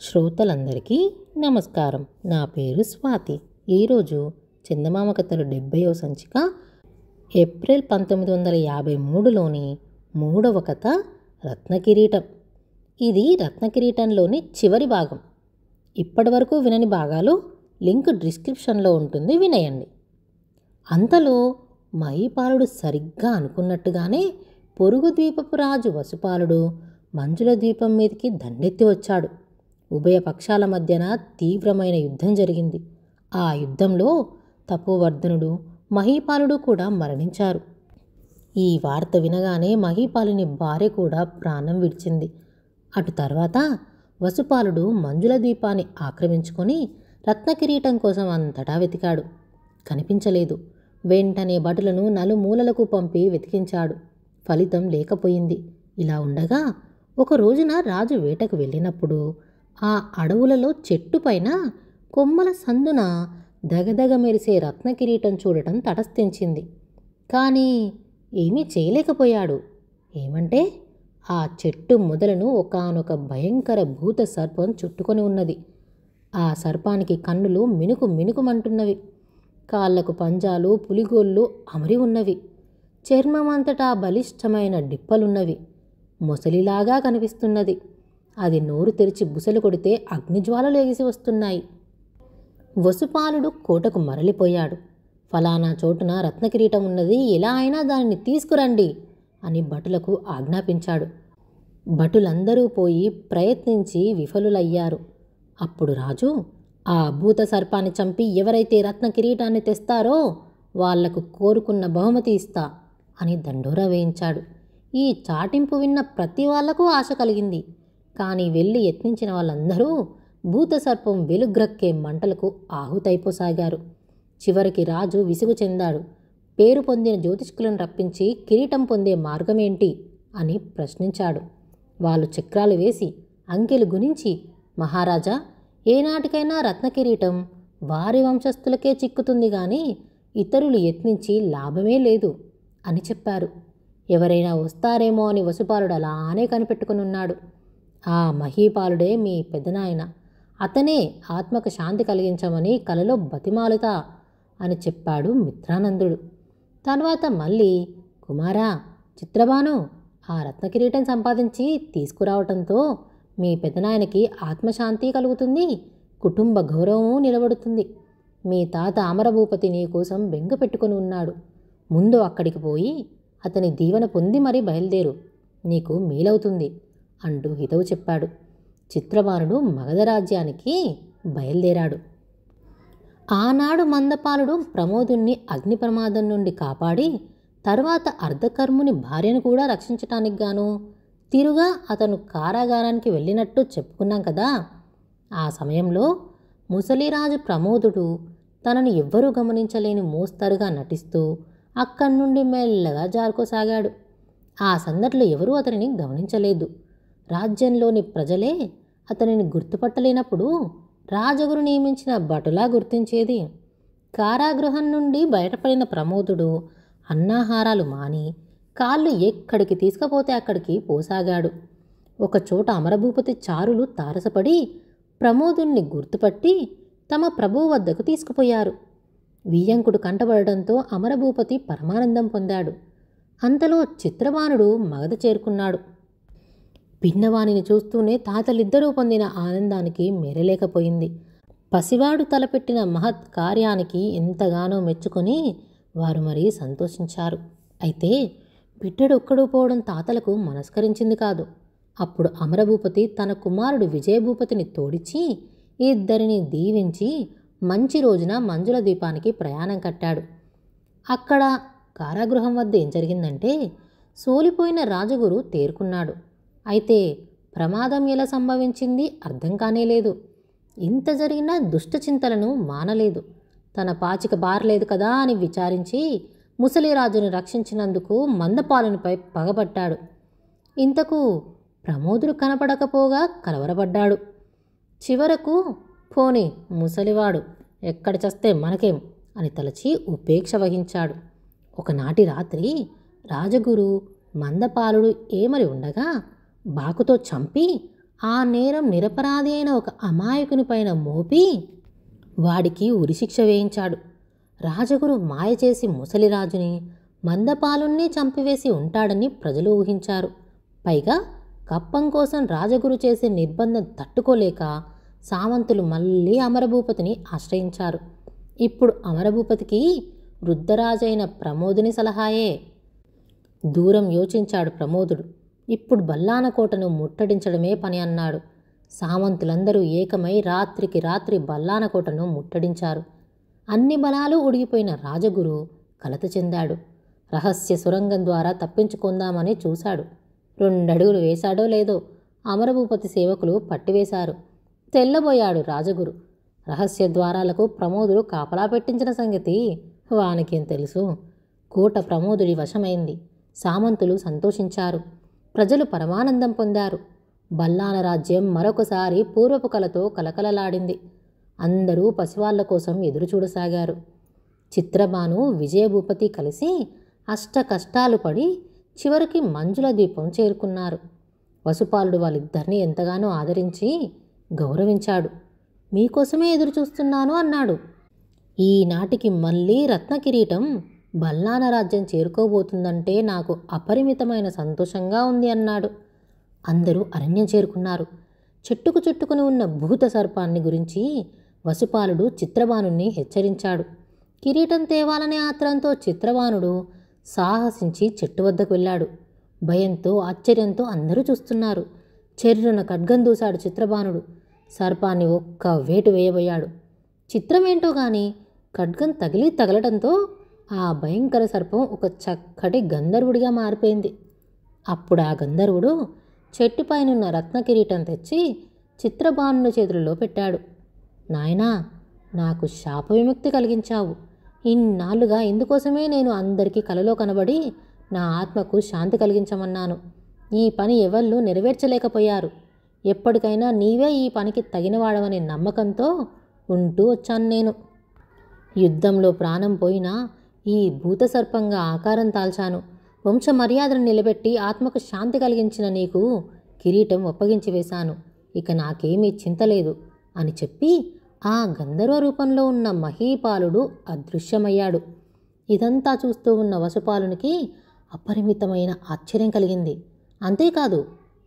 శ్రోతలందరికీ నమస్కారం. నా పేరు స్వాతి. ఈరోజు చందమామ కథలు 70వ సంచిక ఏప్రిల్ 1953లోని 3వ కథ రత్నకిరీటం. ఇది రత్నకిరీటంలోని చివరి భాగం. ఇప్పటి వరకు వినని భాగాలు లింక్ డిస్క్రిప్షన్లో ఉంటుంది, వినేయండి. అంతలో మహీపాలుడు సరిగ్గా అనుకున్నట్టుగానే పొరుగు ద్వీపపు రాజు వసుపాలుడు మంజుల ద్వీపం మీదకి దండెత్తి వచ్చాడు. ఉభయ పక్షాల మధ్యన తీవ్రమైన యుద్ధం జరిగింది. ఆ యుద్ధంలో తపోవర్ధనుడు మహీపాలుడు కూడా మరణించారు. ఈ వార్త వినగానే మహీపాలుని భార్య కూడా ప్రాణం విడిచింది. అటు తర్వాత వసుపాలుడు మంజుల ద్వీపాన్ని ఆక్రమించుకొని రత్నకిరీటం కోసం అంతటా వెతికాడు. కనిపించలేదు. వెంటనే భటులను నలుమూలలకు పంపి వెతికించాడు. ఫలితం లేకపోయింది. ఇలా ఉండగా ఒక రోజున రాజు వేటకు వెళ్ళినప్పుడు ఆ అడవులలో చెట్టుపైన కొమ్మల సందున దగదగ మెరిసే రత్నకిరీటం చూడటం తటస్థించింది. కానీ ఏమీ చేయలేకపోయాడు. ఏమంటే ఆ చెట్టు మొదలను ఒకానొక భయంకర భూత సర్పం చుట్టుకొని ఉన్నది. ఆ సర్పానికి కన్నులు మినుకు మినుకుమంటున్నవి. కాళ్లకు పంజాలు పులిగోళ్ళు అమరి ఉన్నవి. చర్మమంతటా బలిష్టమైన డిప్పలున్నవి. మొసలిలాగా కనిపిస్తున్నది. అది నోరు తెరిచి బుసలు కొడితే అగ్నిజ్వాలలు ఎగిసి వస్తున్నాయి. వసుపాలుడు కోటకు మరలిపోయాడు. ఫలానా చోటున రత్నకిరీటం ఉన్నది, ఎలా అయినా దానిని తీసుకురండి అని భటులకు ఆజ్ఞాపించాడు. భటులందరూ పోయి ప్రయత్నించి విఫలులయ్యారు. అప్పుడు రాజు, ఆ భూత సర్పాన్ని చంపి ఎవరైతే రత్నకిరీటాన్ని తెస్తారో వాళ్లకు కోరుకున్న బహుమతి ఇస్తా అని దండోరా వేయించాడు. ఈ చాటింపు విన్న ప్రతి వాళ్లకు ఆశ కలిగింది. కానీ వెళ్ళి యత్నించిన వాళ్ళందరూ భూతసర్పం వెలుగ్రక్కే మంటలకు ఆహుతైపోసాగారు. చివరికి రాజు విసుగు చెందాడు. పేరు పొందిన జ్యోతిష్కులను రప్పించి కిరీటం పొందే మార్గమేంటి అని ప్రశ్నించాడు. వాళ్ళు చక్రాలు వేసి అంకెలు గుణించి, మహారాజా, ఏనాటికైనా రత్నకిరీటం వారి వంశస్థులకే చిక్కుతుంది గాని ఇతరులు యత్నించి లాభమే లేదు అని చెప్పారు. ఎవరైనా వస్తారేమో అని వసుపాలుడు అలానే కనిపెట్టుకుని ఉన్నాడు. ఆ మహీపాలుడే మీ పెద్దనాయన. అతనే ఆత్మకు శాంతి కలిగించమని కలలో బతిమాలుతా అని చెప్పాడు మిత్రానందుడు. తర్వాత మళ్ళీ, కుమారా చిత్రబాను, ఆ రత్నకిరీటం సంపాదించి తీసుకురావటంతో మీ పెద్దనాయనకి ఆత్మశాంతి కలుగుతుంది, కుటుంబ గౌరవము నిలబడుతుంది. మీ తాత అమరభూపతి నీ కోసం బెంగ పెట్టుకుని ఉన్నాడు. ముందు అక్కడికి పోయి అతని దీవెన పొంది మరీ బయలుదేరు, నీకు మేలవుతుంది అంటూ హితవు చెప్పాడు. చిత్రబానుడు మగధ రాజ్యానికి బయలుదేరాడు. ఆనాడు మందపాలుడు ప్రమోదుణ్ణి అగ్ని ప్రమాదం నుండి కాపాడి తర్వాత అర్ధకర్ముని భార్యను కూడా రక్షించటానికి గాను తిరుగా అతను కారాగారానికి వెళ్ళినట్టు చెప్పుకున్నాం కదా. ఆ సమయంలో ముసలిరాజు ప్రమోదుడు తనను ఎవ్వరూ గమనించలేని మోస్తరుగా నటిస్తూ అక్కడి నుండి మెల్లగా జారుకోసాగాడు. ఆ సందట్లో ఎవరూ అతనిని గమనించలేదు. రాజ్యంలోని ప్రజలే అతనిని గుర్తుపట్టలేనప్పుడు రాజగురు నియమించిన భటులా గుర్తించేది. కారాగృహం నుండి బయటపడిన ప్రమోదుడు అన్నాహారాలు మాని కాళ్ళు ఎక్కడికి తీసుకుపోతే అక్కడికి పోసాగాడు. ఒకచోట అమరభూపతి చారులు తారసపడి ప్రమోదుణ్ణి గుర్తుపట్టి తమ ప్రభువు వద్దకు తీసుకుపోయారు. వియ్యంకుడు కంటబడడంతో అమరభూపతి పరమానందం పొందాడు. అంతలో చిత్రబానుడు మగధ చేరుకున్నాడు. పిన్నవాణిని చూస్తూనే తాతలిద్దరూ పొందిన ఆనందానికి మేరలేకపోయింది. పసివాడు తలపెట్టిన మహత్ కార్యానికి ఎంతగానో మెచ్చుకొని వారు మరీ సంతోషించారు. అయితే బిడ్డడొక్కడు పోవడం తాతలకు మనస్కరించింది కాదు. అప్పుడు అమరభూపతి తన కుమారుడు విజయభూపతిని తోడిచి ఇద్దరిని దీవించి మంచి రోజున మంజుల ద్వీపానికి ప్రయాణం కట్టాడు. అక్కడ కారాగృహం వద్ద ఏం జరిగిందంటే, సోలిపోయిన రాజగురు తేరుకున్నాడు. అయితే ప్రమాదం ఎలా సంభవించింది అర్థం కానేలేదు. ఇంత జరిగినా దుష్టచింతలను మానలేదు. తన పాచిక బారలేదు కదా అని విచారించి ముసలిరాజును రక్షించినందుకు మందపాలునిపై పగబట్టాడు. ఇంతకు ప్రమోదుడు కనపడకపోగా కలవరపడ్డాడు. చివరకు పోనీ ముసలివాడు ఎక్కడ చస్తే మనకేం అని తలచి ఉపేక్ష వహించాడు. ఒకనాటి రాత్రి రాజగురు మందపాలుడు ఏమరి ఉండగా బాకుతో చంపి ఆ నేరం నిరపరాధి అయిన ఒక అమాయకుని పైన మోపి వాడికి ఉరిశిక్ష వేయించాడు. రాజగురు మాయ చేసి ముసలిరాజుని, మందపాలుణ్ణి చంపివేసి ఉంటాడని ప్రజలు ఊహించారు. పైగా కప్పం కోసం రాజగురు చేసే నిర్బంధం తట్టుకోలేక సామంతులు మళ్ళీ అమరభూపతిని ఆశ్రయించారు. ఇప్పుడు అమరభూపతికి వృద్ధరాజైన ప్రమోదుని సలహాయే. దూరం యోచించాడు ప్రమోదుడు. ఇప్పుడు బల్లానకోటను ముట్టడించడమే పని అన్నాడు. సామంతులందరూ ఏకమై రాత్రికి రాత్రి బల్లానకోటను ముట్టడించారు. అన్ని బలాలు ఉడిగిపోయిన రాజగురు కలత చెందాడు. రహస్య సొరంగం ద్వారా తప్పించుకుందామని చూశాడు. 2 అడుగులు వేశాడో లేదో అమరభూపతి సేవకులు పట్టివేశారు. తెల్లబోయాడు రాజగురు. రహస్య ద్వారాలకు ప్రమోదుడు కాపలా పెట్టించిన సంగతి వానికేం తెలుసు? కోట ప్రమోదుడి వశమైంది. సామంతులు సంతోషించారు. ప్రజలు పరమానందం పొందారు. బల్లాన రాజ్యం మరొకసారి పూర్వపు కలతో కలకలలాడింది. అందరూ పసివాళ్ల కోసం ఎదురుచూడసాగారు. చిత్రబాను, విజయభూపతి కలిసి అష్ట కష్టాలు పడి చివరికి మంజుల ద్వీపం చేరుకున్నారు. వసుపాలుడు వాళ్ళిద్దరినీ ఎంతగానో ఆదరించి గౌరవించాడు. మీకోసమే ఎదురు చూస్తున్నాను అన్నాడు. ఈనాటికి మళ్ళీ రత్నకిరీటం బల్లాన రాజ్యం చేరుకోబోతుందంటే నాకు అపరిమితమైన సంతోషంగా ఉంది అన్నాడు. అందరూ అరణ్యం చేరుకున్నారు. చెట్టుకు చుట్టుకుని ఉన్న భూత సర్పాన్ని గురించి వసుపాలుడు చిత్రబానుణ్ణి హెచ్చరించాడు. కిరీటం తేవాలనే ఆత్రంతో చిత్రబానుడు సాహసించి చెట్టు వద్దకు వెళ్ళాడు. భయంతో ఆశ్చర్యంతో అందరూ చూస్తున్నారు. చెర్రున ఖడ్గం దూశాడు చిత్రబానుడు. సర్పాన్ని ఒక్క వేటు వేయబోయాడు. చిత్రమేంటో గాని ఖడ్గం తగలటంతో ఆ భయంకర సర్పం ఒక చక్కటి గంధర్వుడిగా మారిపోయింది. అప్పుడు ఆ గంధర్వుడు చెట్టుపైనున్న రత్నకిరీటం తెచ్చి చిత్రబానుని చేతుల్లో పెట్టాడు. నాయనా, నాకు శాప విముక్తి కలిగించావు. ఇన్నాళ్లుగా ఇందుకోసమే నేను అందరికీ కలలో కనబడి నా ఆత్మకు శాంతి కలిగించమన్నాను. ఈ పని ఎవళ్ళు నెరవేర్చలేకపోయారు. ఎప్పటికైనా నీవే ఈ పనికి తగినవాడవనే నమ్మకంతో ఉంటూ వచ్చాను నేను. యుద్ధంలో ప్రాణం పోయినా ఈ భూతసర్పంగా ఆకారం తాల్చాను. వంశ మర్యాదను నిలబెట్టి ఆత్మకు శాంతి కలిగించిన నీకు కిరీటం ఒప్పగించి వేశాను. ఇక నాకేమీ చింతలేదు అని చెప్పి ఆ గంధర్వ రూపంలో ఉన్న మహీపాలుడు అదృశ్యమయ్యాడు. ఇదంతా చూస్తూ ఉన్న వసుపాలునికి అపరిమితమైన ఆశ్చర్యం కలిగింది. అంతేకాదు,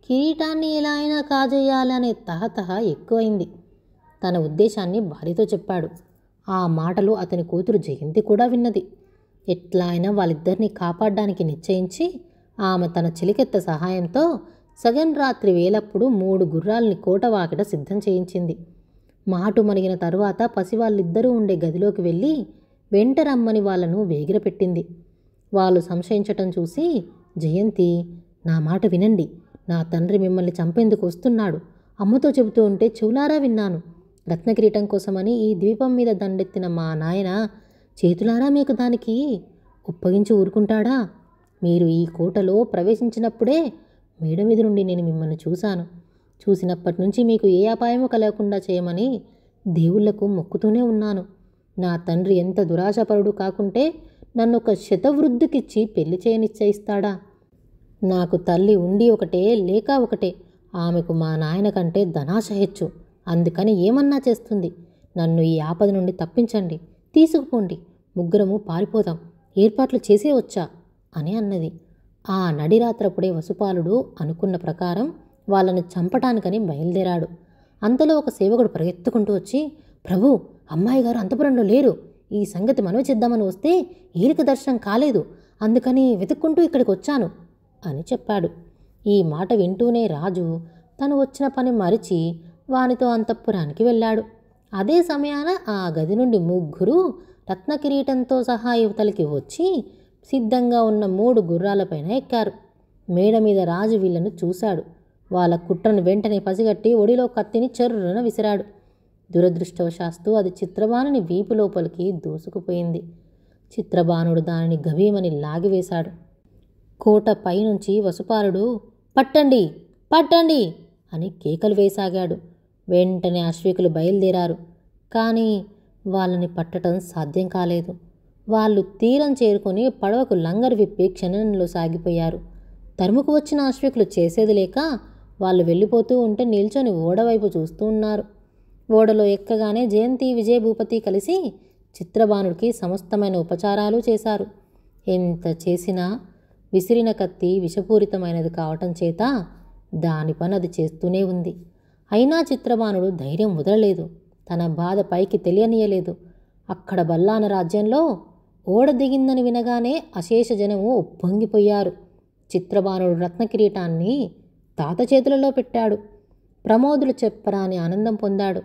కిరీటాన్ని ఎలా అయినా కాజేయాలనే తహతహ ఎక్కువైంది. తన ఉద్దేశాన్ని భార్యతో చెప్పాడు. ఆ మాటలు అతని కూతురు జయంతి కూడా విన్నది. ఎట్లా అయినా వాళ్ళిద్దరినీ కాపాడడానికి నిశ్చయించి ఆమె తన చిలికెత్త సహాయంతో సగం రాత్రి వేలప్పుడు 3 గుర్రాల్ని కోటవాకిట సిద్ధం చేయించింది. మాటు మణిగిన తరువాత పసివాళ్ళిద్దరూ ఉండే గదిలోకి వెళ్ళి వెంట రమ్మని వాళ్లను వేగిరపెట్టింది. వాళ్ళు సంశయించటం చూసి జయంతి, నా మాట వినండి, నా తండ్రి మిమ్మల్ని చంపేందుకు వస్తున్నాడు. అమ్మతో చెబుతూ ఉంటే చెవులారా విన్నాను. రత్నకిరీటం కోసమని ఈ ద్వీపం మీద దండెత్తిన మా నాయన చేతులారా మీకు దానికి ఒప్పగించి ఊరుకుంటాడా? మీరు ఈ కోటలో ప్రవేశించినప్పుడే మేడ మీద నుండి నేను మిమ్మల్ని చూశాను. చూసినప్పటి నుంచి మీకు ఏ అపాయము కలగకుండా చేయమని దేవుళ్లకు మొక్కుతూనే ఉన్నాను. నా తండ్రి ఎంత దురాశపరుడు కాకుంటే నన్ను ఒక శతవృద్ధికిచ్చి పెళ్లి చేయనిశ్చయిస్తాడా? నాకు తల్లి ఉండి ఒకటే లేక ఒకటే. ఆమెకు మా నాయన కంటే ధనాశ హెచ్చు. అందుకని ఏమన్నా చేస్తుంది. నన్ను ఈ ఆపద నుండి తప్పించండి, తీసుకుపోండి, ముగ్గురము పారిపోదాం, ఏర్పాట్లు చేసే వచ్చా అని అన్నది. ఆ నడిరాత్రప్పుడే వసుపాలుడు అనుకున్న ప్రకారం వాళ్ళని చంపటానికని బయలుదేరాడు. అంతలో ఒక సేవకుడు పరిగెత్తుకుంటూ వచ్చి, ప్రభు, అమ్మాయి గారు అంతపురంలో లేరు. ఈ సంగతి మనవి చేద్దామని వస్తే ఈలిక దర్శనం కాలేదు. అందుకని వెతుక్కుంటూ ఇక్కడికి వచ్చాను అని చెప్పాడు. ఈ మాట వింటూనే రాజు తను వచ్చిన పని మరిచి వానితో అంతఃపురానికి వెళ్ళాడు. అదే సమయాన ఆ గది నుండి 3 రత్నకిరీటంతో సహా యువతలకి వచ్చి సిద్ధంగా ఉన్న 3 గుర్రాలపైన ఎక్కారు. మేడ మీద రాజు వీళ్లను చూశాడు. వాళ్ళ కుట్రను వెంటనే పసిగట్టి ఒడిలో కత్తిని చెర్రున విసిరాడు. దురదృష్టవశాస్తు అది చిత్రబానుని వీపు లోపలికి దూసుకుపోయింది. చిత్రబానుడు దానిని గభీమని లాగివేశాడు. కోట పైనుంచి వసుపాలుడు పట్టండి, పట్టండి అని కేకలు వేసాగాడు. వెంటనే అశ్వికులు బయలుదేరారు. కానీ వాళ్ళని పట్టడం సాధ్యం కాలేదు. వాళ్ళు తీరం చేరుకొని పడవకు లంగరు విప్పి క్షణంలో సాగిపోయారు. తరుముకు వచ్చిన అశ్వికులు చేసేది లేక వాళ్ళు వెళ్ళిపోతూ ఉంటే నిల్చొని ఓడవైపు చూస్తూ ఉన్నారు. ఓడలో ఎక్కగానే జయంతి విజయభూపతి కలిసి చిత్రబాణుడికి సమస్తమైన ఉపచారాలు చేశారు. ఎంత చేసినా విసిరిన కత్తి విషపూరితమైనది కావటం చేత దాని పని అది చేస్తూనే ఉంది. అయినా చిత్రబాణుడు ధైర్యం వదలలేదు. తన బాధ పైకి తెలియనీయలేదు. అక్కడ బల్లాన రాజ్యంలో ఓడ దిగిందని వినగానే అశేష జనము ఉప్పొంగిపోయారు. చిత్రబాణుడు రత్నకిరీటాన్ని తాత చేతులలో పెట్టాడు. ప్రమోదులు చెప్పరాని ఆనందం పొందాడు.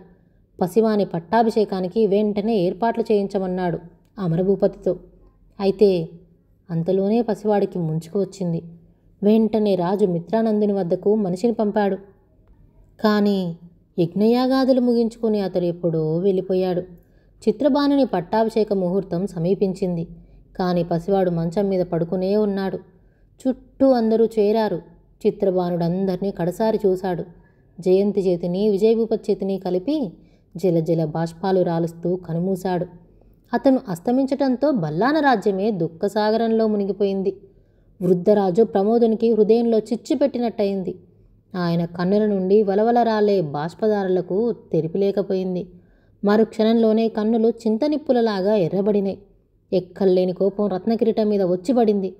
పసివాని పట్టాభిషేకానికి వెంటనే ఏర్పాట్లు చేయించమన్నాడు అమరభూపతితో. అయితే అంతలోనే పసివాడికి ముంచుకు వచ్చింది. వెంటనే రాజు మిత్రానందుని వద్దకు మనిషిని పంపాడు. కానీ యజ్ఞయాగాదులు ముగించుకొని అతడు ఎప్పుడో వెళ్ళిపోయాడు. చిత్రబాణుని పట్టాభిషేక ముహూర్తం సమీపించింది. కానీ పసివాడు మంచం మీద పడుకునే ఉన్నాడు. చుట్టూ అందరూ చేరారు. చిత్రబాణుడు అందరినీ కడసారి చూశాడు. జయంతి చేతిని విజయభూపతి చేతిని కలిపి జలజల బాష్పాలు రాలుస్తూ కనుమూశాడు. అతను అస్తమించటంతో బల్లాన రాజ్యమే దుఃఖసాగరంలో మునిగిపోయింది. వృద్ధరాజు ప్రమోదునికి హృదయంలో చిచ్చు పెట్టినట్టయింది. ఆయన కన్నుల నుండి వలవల రాలే బాష్పదారులకు తెరిపిలేకపోయింది. మరుక్షణంలోనే కన్నులు చింతనిప్పులలాగా ఎర్రబడినాయి. ఎక్కల్లేని కోపం రత్నకిరీటం మీద వచ్చిపడింది.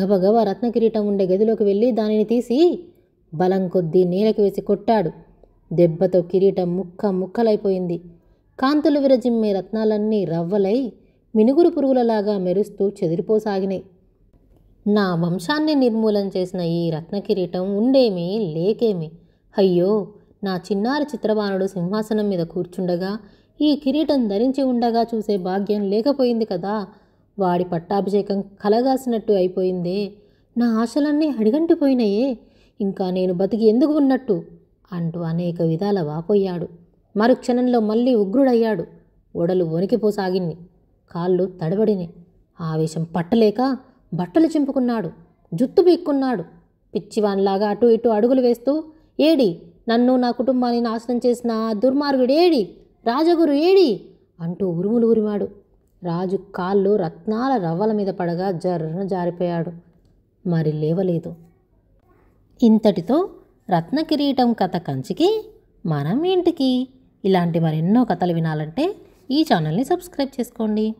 గబగబా రత్నకిరీటం ఉండే గదిలోకి వెళ్ళి దానిని తీసి బలం కొద్దీ నేలకి వేసి కొట్టాడు. దెబ్బతో కిరీటం ముక్కలైపోయింది. కాంతులు విరజిమ్మే రత్నాలన్నీ రవ్వలై మినుగురు పురుగులలాగా మెరుస్తూ చెదిరిపోసాగినాయి. నా వంశాన్ని నిర్మూలన చేసిన ఈ రత్నకిరీటం ఉండేమి లేకేమి. అయ్యో, నా చిన్నారి చిత్రబాణుడు సింహాసనం మీద కూర్చుండగా ఈ కిరీటం ధరించి ఉండగా చూసే భాగ్యం లేకపోయింది కదా. వాడి పట్టాభిషేకం కలగాసినట్టు అయిపోయిందే. నా ఆశలన్నీ అడిగంటిపోయినాయే. ఇంకా నేను బతికి ఎందుకు ఉన్నట్టు అంటూ అనేక విధాల వాపోయాడు. మరుక్షణంలో మళ్ళీ ఉగ్రుడయ్యాడు. ఒడలు వణికిపోసాగింది. కాళ్ళు తడబడినాయి. ఆవేశం పట్టలేక బట్టలు చింపుకున్నాడు. జుత్తు పీక్కున్నాడు. పిచ్చివాన్లాగా అటు ఇటు అడుగులు వేస్తూ, ఏడి నన్ను నా కుటుంబాన్ని నాశనం చేసిన దుర్మార్గుడేడి, రాజగురు ఏడి అంటూ ఉరుములు ఉరిమాడు. రాజు కాళ్ళు రత్నాల రవ్వల మీద పడగా జర్రన జారిపోయాడు. మరి లేవలేదు. ఇంతటితో రత్నకిరీటం కథ కంచికి మనం ఇంటికి. ఇలాంటి మరెన్నో కథలు వినాలంటే ఈ ఛానల్ని సబ్స్క్రైబ్ చేసుకోండి.